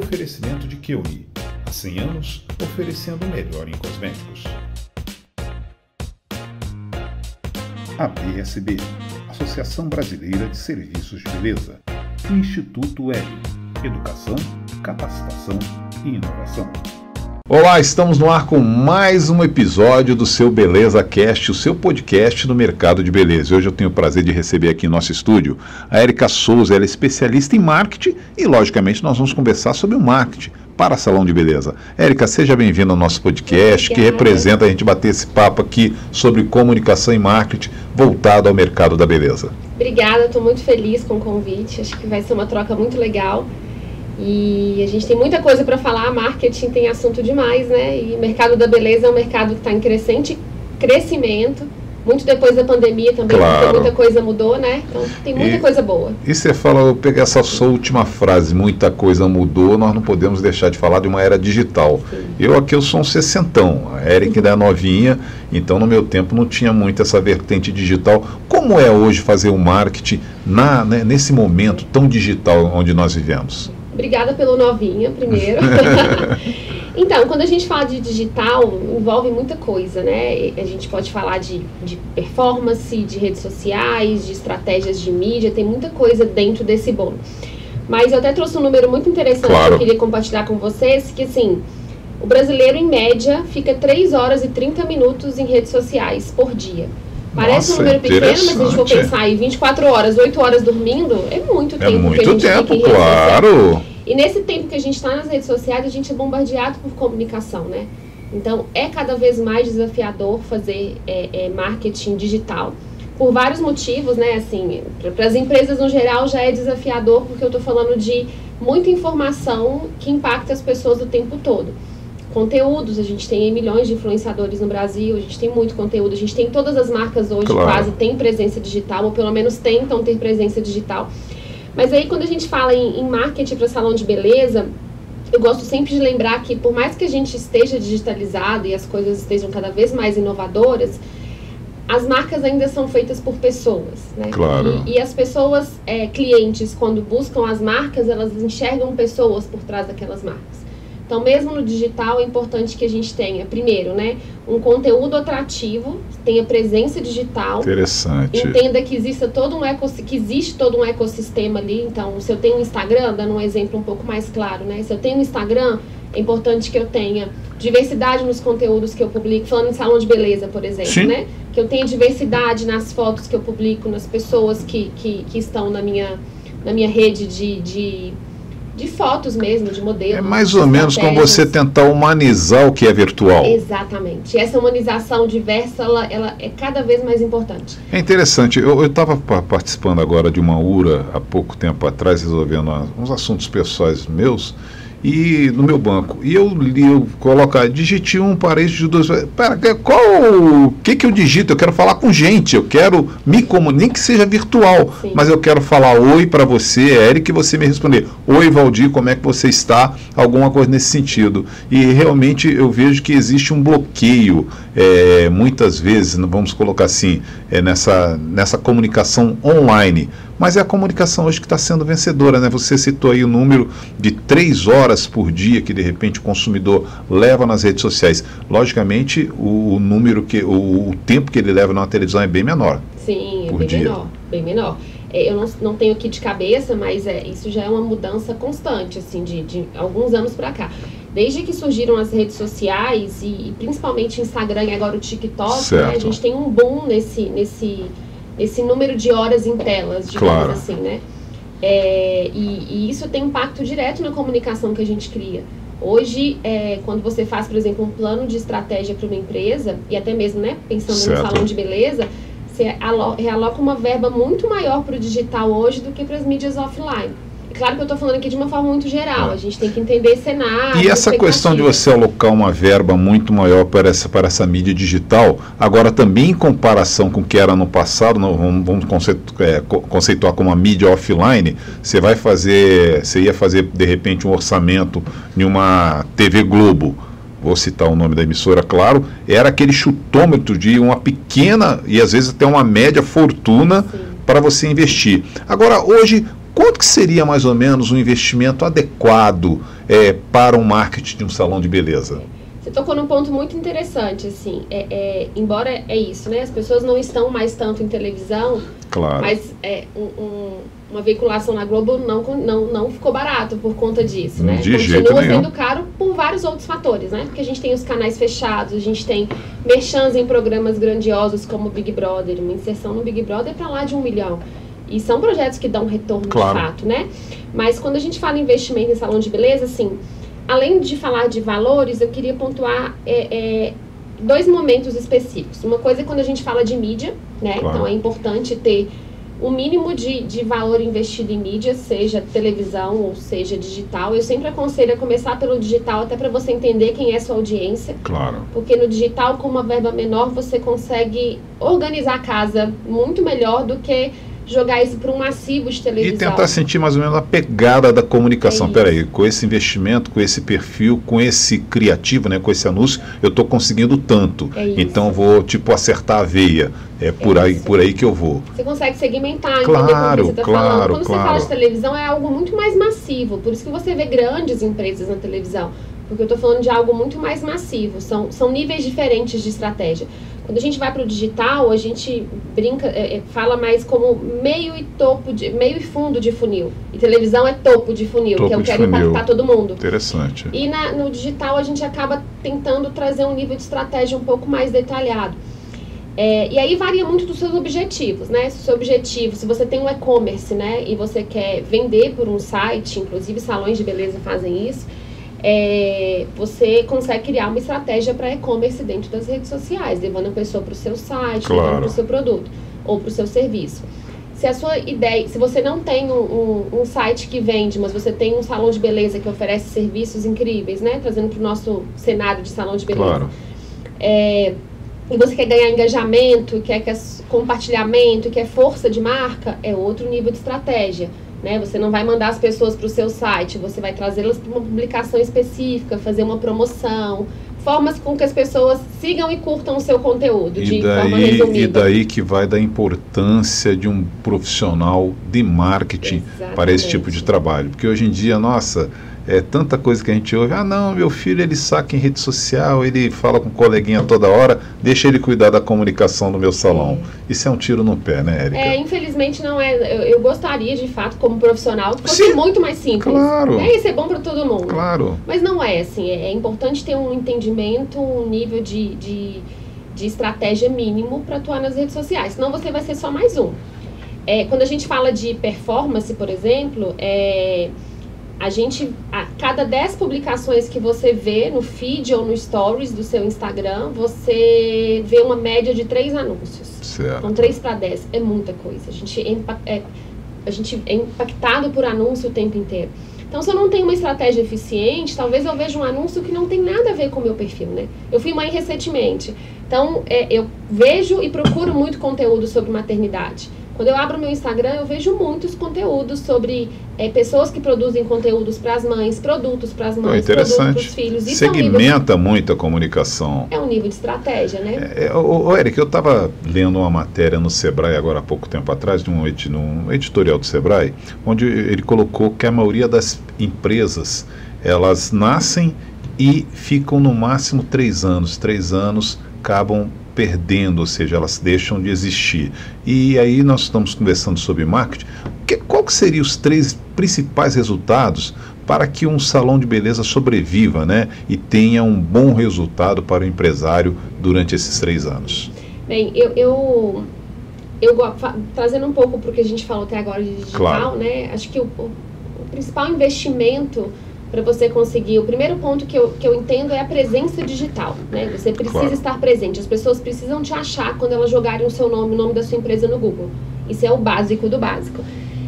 oferecimento de Keuni. Há 100 anos, oferecendo o melhor em cosméticos. ABSB, Associação Brasileira de Serviços de Beleza. Instituto Hélio, Educação, Capacitação e Inovação. Olá, estamos no ar com mais um episódio do seu Beleza Cast, o seu podcast no mercado de beleza. Hoje eu tenho o prazer de receber aqui em nosso estúdio a Érica Souza. Ela é especialista em marketing e, logicamente, nós vamos conversar sobre o marketing para salão de beleza. Érica, seja bem-vinda ao nosso podcast, que representa a gente bater esse papo aqui sobre comunicação e marketing voltado ao mercado da beleza. Obrigada, estou muito feliz com o convite, acho que vai ser uma troca muito legal. E a gente tem muita coisa para falar, marketing tem assunto demais, né? E o mercado da beleza é um mercado que está em crescimento, muito depois da pandemia também, porque muita coisa mudou, né? Então tem muita coisa boa. E você fala, eu peguei essa sua última frase, muita coisa mudou, nós não podemos deixar de falar de uma era digital. Sim. Eu sou um sessentão, a Érica ainda é novinha, então no meu tempo não tinha muito essa vertente digital. Como é hoje fazer o marketing nesse momento tão digital onde nós vivemos? Obrigada pelo novinha, primeiro. Então, quando a gente fala de digital, envolve muita coisa, né? A gente pode falar de performance, de redes sociais, de estratégias de mídia, tem muita coisa dentro desse bolo. Mas eu até trouxe um número muito interessante que eu queria compartilhar com vocês, que assim, o brasileiro, em média, fica 3 horas e 30 minutos em redes sociais por dia. Parece um número pequeno, mas se a gente for pensar aí, 24 horas, 8 horas dormindo, é muito tempo que a gente fica em redes sociais. E nesse tempo que a gente está nas redes sociais, a gente é bombardeado por comunicação, né? Então, é cada vez mais desafiador fazer marketing digital, por vários motivos, né? Assim, para as empresas no geral já é desafiador, porque eu estou falando de muita informação que impacta as pessoas o tempo todo. Conteúdos, a gente tem milhões de influenciadores no Brasil, a gente tem muito conteúdo, a gente tem todas as marcas hoje quase têm presença digital, ou pelo menos tentam ter presença digital. Mas aí quando a gente fala em marketing para salão de beleza, eu gosto sempre de lembrar que por mais que a gente esteja digitalizado e as coisas estejam cada vez mais inovadoras, as marcas ainda são feitas por pessoas, né? Claro. E as pessoas, clientes, quando buscam as marcas, elas enxergam pessoas por trás daquelas marcas. Então, mesmo no digital, é importante que a gente tenha, primeiro, né, um conteúdo atrativo, tenha presença digital. Interessante. Entenda que existe todo um ecossistema ali. Então, se eu tenho um Instagram, dando um exemplo um pouco mais claro, né? Se eu tenho um Instagram, é importante que eu tenha diversidade nos conteúdos que eu publico, falando em salão de beleza, por exemplo, Sim. né? Que eu tenha diversidade nas fotos que eu publico, nas pessoas que estão na minha rede de fotos mesmo, de modelos. É mais ou menos como você tentar humanizar o que é virtual. Exatamente. Essa humanização diversa, ela é cada vez mais importante. É interessante. Eu estava participando agora de uma URA há pouco tempo atrás, resolvendo uns assuntos pessoais meus, e no meu banco. E eu digite 1, parede de 2. O que eu digito? Eu quero falar com gente, eu quero me comunicar, nem que seja virtual, Sim. mas eu quero falar oi para você, Érica, e você me responder: oi, Valdir, como é que você está? Alguma coisa nesse sentido. E realmente eu vejo que existe um bloqueio, muitas vezes, vamos colocar assim, nessa comunicação online. Mas é a comunicação hoje que está sendo vencedora, né? Você citou aí o número de 3 horas por dia que, de repente, o consumidor leva nas redes sociais. Logicamente, o tempo que ele leva numa televisão é bem menor. Sim, bem menor. Eu não tenho aqui de cabeça, mas isso já é uma mudança constante, assim, de alguns anos para cá. Desde que surgiram as redes sociais, e principalmente o Instagram e agora o TikTok, né? A gente tem um boom nesse número de horas em telas, digamos assim, né? E isso tem impacto direto na comunicação que a gente cria. Hoje, quando você faz, por exemplo, um plano de estratégia para uma empresa, e até mesmo, né, pensando no salão de beleza, você realoca uma verba muito maior para o digital hoje do que para as mídias offline. Claro que eu estou falando aqui de uma forma muito geral, a gente tem que entender cenário. E essa questão de você alocar uma verba muito maior para essa mídia digital, agora também em comparação com o que era no passado, vamos conceituar como uma mídia offline, você ia fazer de repente um orçamento em uma TV Globo, vou citar o nome da emissora, claro, era aquele chutômetro de uma pequena e às vezes até uma média fortuna para você investir. Agora, hoje, quanto que seria mais ou menos um investimento adequado para o marketing de um salão de beleza? Você tocou num ponto muito interessante, assim, embora é isso, né? As pessoas não estão mais tanto em televisão, claro. Mas uma veiculação na Globo não ficou barato por conta disso, né? Continua sendo caro por vários outros fatores, né? Porque a gente tem os canais fechados, a gente tem merchans em programas grandiosos como o Big Brother, uma inserção no Big Brother para lá de 1 milhão. E são projetos que dão retorno, claro, de fato, né? Mas quando a gente fala em investimento em salão de beleza, assim, além de falar de valores, eu queria pontuar 2 momentos específicos. Uma coisa é quando a gente fala de mídia, né? Claro. Então é importante ter o mínimo de valor investido em mídia, seja televisão ou seja digital. Eu sempre aconselho a começar pelo digital, até para você entender quem é a sua audiência. Claro. Porque no digital, com uma verba menor, você consegue organizar a casa muito melhor do que jogar isso para um massivo de televisão. E tentar sentir mais ou menos a pegada da comunicação. Peraí, com esse investimento, com esse perfil, com esse criativo, né, com esse anúncio, eu estou conseguindo tanto. Então vou, tipo, acertar a veia. Por aí que eu vou. Você consegue segmentar, entender como você está falando. Quando você fala de televisão, é algo muito mais massivo. Por isso que você vê grandes empresas na televisão. Porque eu estou falando de algo muito mais massivo. São níveis diferentes de estratégia. Quando a gente vai para o digital, a gente brinca, fala mais como meio e fundo de funil. E televisão é topo de funil, que eu quero impactar todo mundo. Interessante. E no digital a gente acaba tentando trazer um nível de estratégia um pouco mais detalhado. E aí varia muito dos seus objetivos, né? Se o seu objetivo, se você tem um e-commerce, né, e você quer vender por um site, inclusive salões de beleza fazem isso, você consegue criar uma estratégia para e-commerce dentro das redes sociais, levando a pessoa para o seu site, claro, levando para o seu produto ou para o seu serviço. Se a sua ideia, se você não tem um site que vende, mas você tem um salão de beleza que oferece serviços incríveis, né, trazendo para o nosso cenário de salão de beleza, claro, e você quer ganhar engajamento, quer compartilhamento, quer força de marca, é outro nível de estratégia. Né? Você não vai mandar as pessoas para o seu site, você vai trazê-las para uma publicação específica, fazer uma promoção, formas com que as pessoas sigam e curtam o seu conteúdo, forma resumida. E daí que vai da importância de um profissional de marketing para esse tipo de trabalho. Porque hoje em dia, nossa, tanta coisa que a gente ouve, não, meu filho ele saca em rede social, ele fala com o coleguinha toda hora, deixa ele cuidar da comunicação do meu salão. Isso é um tiro no pé, né, Érica? Infelizmente não é. Eu gostaria, de fato, como profissional, que fosse muito mais simples. Claro. Isso é bom para todo mundo. Claro. Mas não é assim. É importante ter um entendimento, um nível de estratégia mínimo para atuar nas redes sociais. Senão você vai ser só mais um. Quando a gente fala de performance, por exemplo, a cada 10 publicações que você vê no feed ou no stories do seu Instagram, você vê uma média de 3 anúncios. Certo. Então 3 para 10 é muita coisa. A gente é impactado por anúncio o tempo inteiro. Então, se eu não tenho uma estratégia eficiente, talvez eu veja um anúncio que não tem nada a ver com o meu perfil, né? Eu fui mãe recentemente. Então, eu vejo e procuro muito conteúdo sobre maternidade. Quando eu abro meu Instagram, eu vejo muitos conteúdos sobre pessoas que produzem conteúdos para as mães, produtos para as mães, produtos para os filhos. Isso segmenta muito a comunicação. É um nível de estratégia, né? Érica, eu estava lendo uma matéria no Sebrae agora há pouco tempo atrás, num editorial do Sebrae, onde ele colocou que a maioria das empresas, elas nascem e ficam no máximo 3 anos. 3 anos acabam perdendo, ou seja, elas deixam de existir. E aí nós estamos conversando sobre marketing. Qual que seriam os 3 principais resultados para que um salão de beleza sobreviva, né, e tenha um bom resultado para o empresário durante esses 3 anos? Bem, eu trazendo um pouco para o que a gente falou até agora de digital, claro, né, acho que o principal investimento para você conseguir, o primeiro ponto que eu entendo é a presença digital, né? Você precisa estar presente, as pessoas precisam te achar quando elas jogarem o seu nome, o nome da sua empresa no Google. Isso é o básico do básico.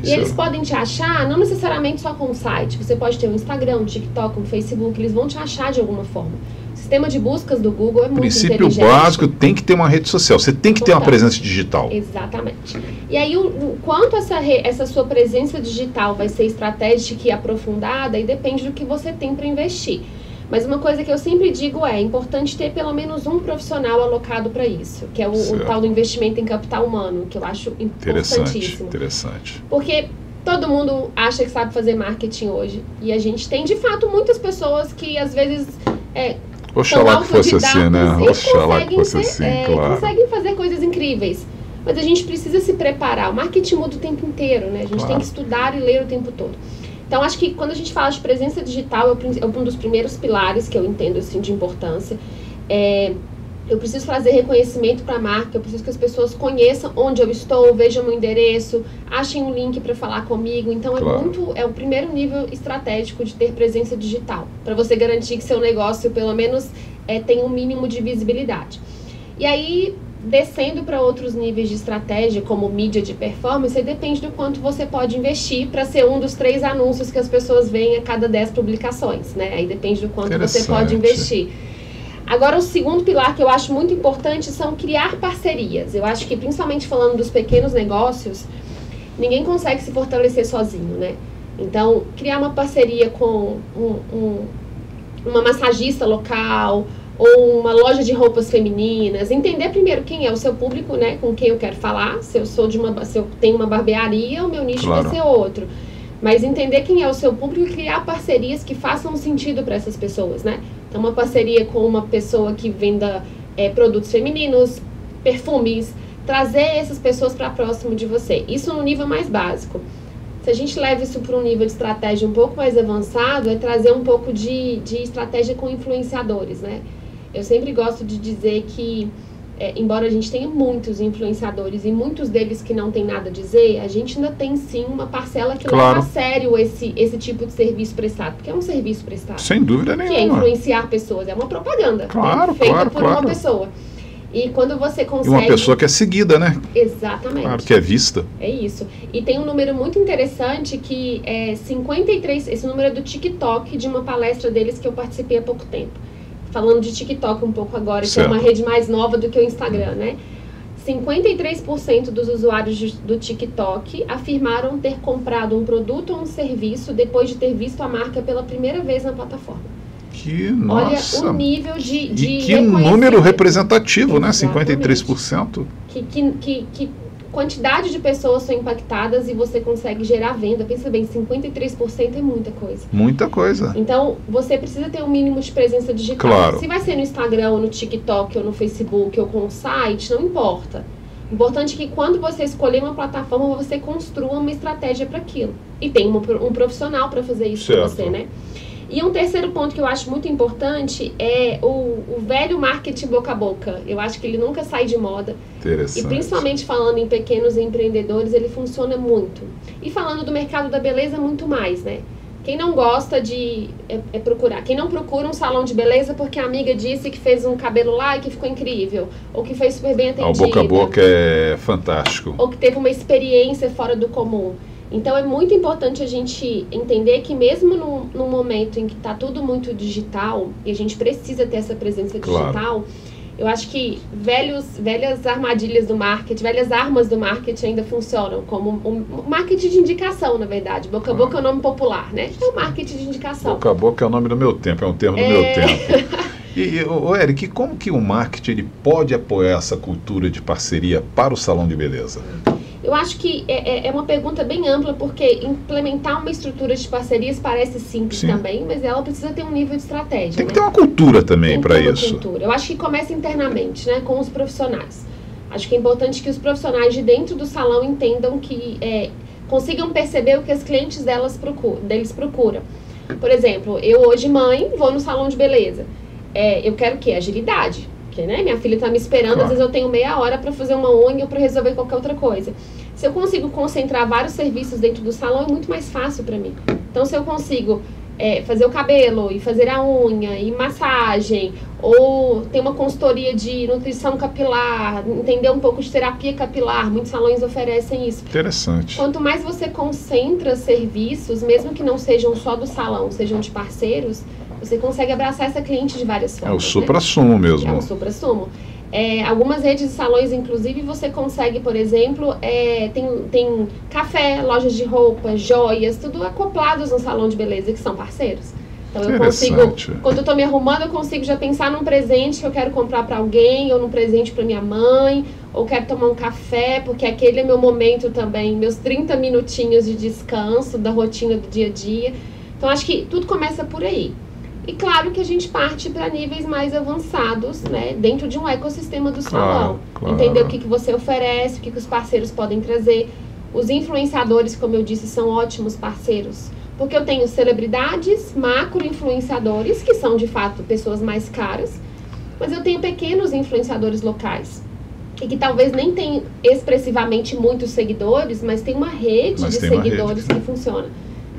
E eles podem te achar, não necessariamente só com o site, você pode ter um Instagram, um TikTok, um Facebook, eles vão te achar de alguma forma. O sistema de buscas do Google é muito inteligente. O princípio básico tem que ter uma rede social, você tem que ter uma presença digital. Exatamente. E aí, o quanto essa sua presença digital vai ser estratégica e aprofundada, aí depende do que você tem para investir. Mas uma coisa que eu sempre digo é importante ter pelo menos um profissional alocado para isso, que é o tal do investimento em capital humano, que eu acho importantíssimo. Interessante. Porque Todo mundo acha que sabe fazer marketing hoje. E a gente tem, de fato, muitas pessoas que, às vezes, Oxalá que fosse assim, né? Oxalá que fosse assim, claro. Conseguem fazer coisas incríveis. Mas a gente precisa se preparar. O marketing muda o tempo inteiro, né? A gente tem que estudar e ler o tempo todo. Então, acho que quando a gente fala de presença digital, é um dos primeiros pilares que eu entendo, assim, de importância. Eu preciso trazer reconhecimento para a marca, eu preciso que as pessoas conheçam onde eu estou, vejam meu endereço, achem um link para falar comigo. Então, é o primeiro nível estratégico de ter presença digital, para você garantir que seu negócio, pelo menos, tenha um mínimo de visibilidade. E aí, descendo para outros níveis de estratégia, como mídia de performance, aí depende do quanto você pode investir para ser um dos 3 anúncios que as pessoas veem a cada 10 publicações, né? Aí depende do quanto você pode investir. Agora, o segundo pilar que eu acho muito importante são criar parcerias. Eu acho que, principalmente falando dos pequenos negócios, ninguém consegue se fortalecer sozinho, né? Então, criar uma parceria com uma massagista local ou uma loja de roupas femininas, entender primeiro quem é o seu público, né? Com quem eu quero falar. Se eu tenho uma barbearia, o meu nicho vai ser outro. Mas entender quem é o seu público e criar parcerias que façam sentido para essas pessoas, né? Então, uma parceria com uma pessoa que venda produtos femininos, perfumes, trazer essas pessoas para próximo de você. Isso no nível mais básico. Se a gente leva isso para um nível de estratégia um pouco mais avançado, é trazer um pouco de estratégia com influenciadores, né? Eu sempre gosto de dizer que, embora a gente tenha muitos influenciadores e muitos deles que não tem nada a dizer, a gente ainda tem sim uma parcela que leva a sério esse tipo de serviço prestado, porque é um serviço prestado. Sem dúvida nenhuma. Que é influenciar pessoas, é uma propaganda feita por uma pessoa. E quando você consegue... E uma pessoa que é seguida, né? Exatamente. Claro, que é vista. É isso. E tem um número muito interessante que é 53, esse número é do TikTok, de uma palestra deles que eu participei há pouco tempo. Falando de TikTok um pouco agora, que é uma rede mais nova do que o Instagram, né? 53% dos usuários do TikTok afirmaram ter comprado um produto ou um serviço depois de ter visto a marca pela primeira vez na plataforma. Nossa! Olha o nível de que número representativo, né? 53%. Que quantidade de pessoas são impactadas e você consegue gerar venda. Pensa bem, 53% é muita coisa. Muita coisa. Então, você precisa ter um mínimo de presença digital. Claro. Se vai ser no Instagram, ou no TikTok, ou no Facebook, ou com o site, não importa. O importante é que quando você escolher uma plataforma, você construa uma estratégia para aquilo. E tem um profissional para fazer isso para você, né? E um terceiro ponto que eu acho muito importante é o velho marketing boca a boca. Eu acho que ele nunca sai de moda. Interessante. E principalmente falando em pequenos empreendedores, ele funciona muito. E falando do mercado da beleza, muito mais, né? Quem não gosta de procurar, quem não procura um salão de beleza porque a amiga disse que fez um cabelo lá e que ficou incrível, ou que foi super bem atendida. O boca a boca é fantástico. Ou que teve uma experiência fora do comum. Então, é muito importante a gente entender que mesmo num momento em que está tudo muito digital, e a gente precisa ter essa presença digital, eu acho que velhas armadilhas do marketing, velhas armas do marketing ainda funcionam, como o marketing de indicação, na verdade. Boca a boca é o nome popular, né? É o marketing de indicação. Boca a boca é o nome do meu tempo, é um termo do meu tempo. E, Eric, como que o marketing ele pode apoiar essa cultura de parceria para o salão de beleza? Eu acho que é uma pergunta bem ampla, porque implementar uma estrutura de parcerias parece simples também, mas ela precisa ter um nível de estratégia. Tem que ter uma cultura também para isso. Cultura. Eu acho que começa internamente, né, com os profissionais. Acho que é importante que os profissionais de dentro do salão entendam que consigam perceber o que as clientes deles procuram. Por exemplo, eu hoje, mãe, vou no salão de beleza. Eu quero o quê? Agilidade. Porque, né, minha filha está me esperando, às vezes eu tenho meia hora para fazer uma unha ou para resolver qualquer outra coisa. Se eu consigo concentrar vários serviços dentro do salão, é muito mais fácil para mim. Então, se eu consigo fazer o cabelo e fazer a unha e massagem, ou ter uma consultoria de nutrição capilar, entender um pouco de terapia capilar, muitos salões oferecem isso. Interessante. Quanto mais você concentra serviços, mesmo que não sejam só do salão, sejam de parceiros, você consegue abraçar essa cliente de várias formas. É o supra-sumo mesmo. É o supra-sumo. Algumas redes de salões, inclusive, você consegue, por exemplo, tem café, lojas de roupa, joias, tudo acoplados no salão de beleza, que são parceiros. Então eu consigo, quando eu estou me arrumando, eu consigo já pensar num presente que eu quero comprar para alguém, ou num presente para minha mãe, ou quero tomar um café, porque aquele é meu momento também, meus 30 minutinhos de descanso da rotina do dia a dia. Então acho que tudo começa por aí. E claro que a gente parte para níveis mais avançados, né, dentro de um ecossistema do salão. Entender o que você oferece, o que os parceiros podem trazer. Os influenciadores, como eu disse, são ótimos parceiros. Porque eu tenho celebridades, macro-influenciadores, que são de fato pessoas mais caras, mas eu tenho pequenos influenciadores locais, e que talvez nem tenham expressivamente muitos seguidores, mas tem uma rede de seguidores que funciona.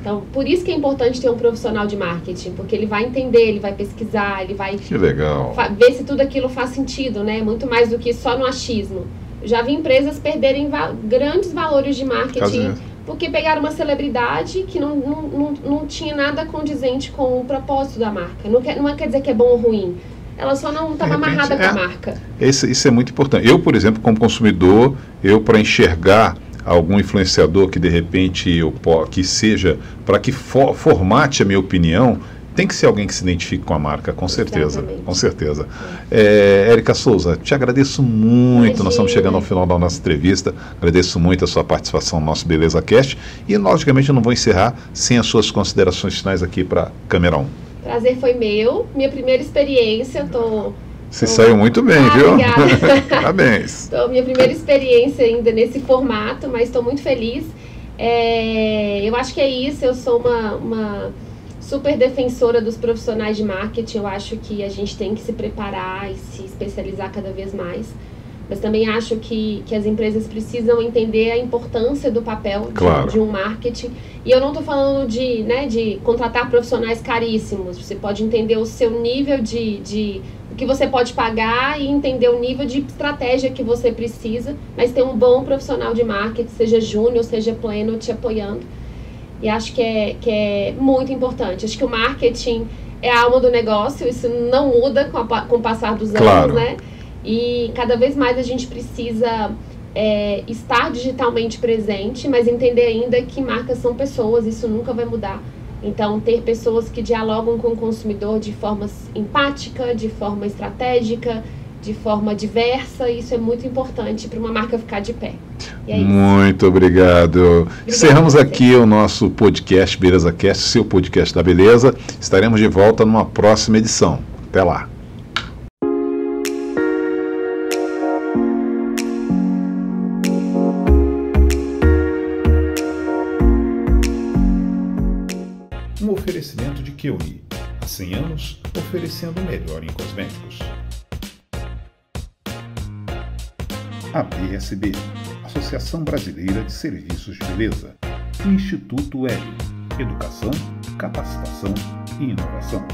Então, por isso que é importante ter um profissional de marketing, porque ele vai entender, ele vai pesquisar, ele vai ver se tudo aquilo faz sentido, né? Muito mais do que só no achismo. Eu já vi empresas perderem grandes valores de marketing porque pegaram uma celebridade que não tinha nada condizente com o propósito da marca. Não quer dizer que é bom ou ruim. Ela só não estava amarrada com a marca. Isso é muito importante. Eu, por exemplo, como consumidor, para enxergar algum influenciador que de repente que seja, para que formate a minha opinião, tem que ser alguém que se identifique com a marca, com certeza. Exatamente. Com certeza. Érica Souza, te agradeço muito. Imagina. Nós estamos chegando ao final da nossa entrevista. Agradeço muito a sua participação no nosso Beleza Cast. E, logicamente, eu não vou encerrar sem as suas considerações finais aqui para Câmera 1. Prazer foi meu. Minha primeira experiência. Você saiu muito bem, viu? Obrigada. Parabéns. Minha primeira experiência ainda nesse formato, mas estou muito feliz. Eu acho que é isso. Eu sou uma super defensora dos profissionais de marketing. Eu acho que a gente tem que se preparar e se especializar cada vez mais. Mas também acho que as empresas precisam entender a importância do papel de um marketing. E eu não estou falando de contratar profissionais caríssimos. Você pode entender o seu nível o que você pode pagar e entender o nível de estratégia que você precisa, mas ter um bom profissional de marketing, seja júnior, seja pleno, te apoiando. E acho que é muito importante. Acho que o marketing é a alma do negócio, isso não muda com o passar dos anos, né? E cada vez mais a gente precisa estar digitalmente presente, mas entender ainda que marcas são pessoas, isso nunca vai mudar. Então, ter pessoas que dialogam com o consumidor de forma empática, de forma estratégica, de forma diversa, isso é muito importante para uma marca ficar de pé. E é isso. Muito obrigado. Encerramos aqui o nosso podcast Beleza Cast, seu podcast da beleza. Estaremos de volta numa próxima edição. Até lá. Um oferecimento de Keoni, há 100 anos, oferecendo o melhor em cosméticos. ABSB, Associação Brasileira de Serviços de Beleza. Instituto Hélio, Educação, Capacitação e Inovação.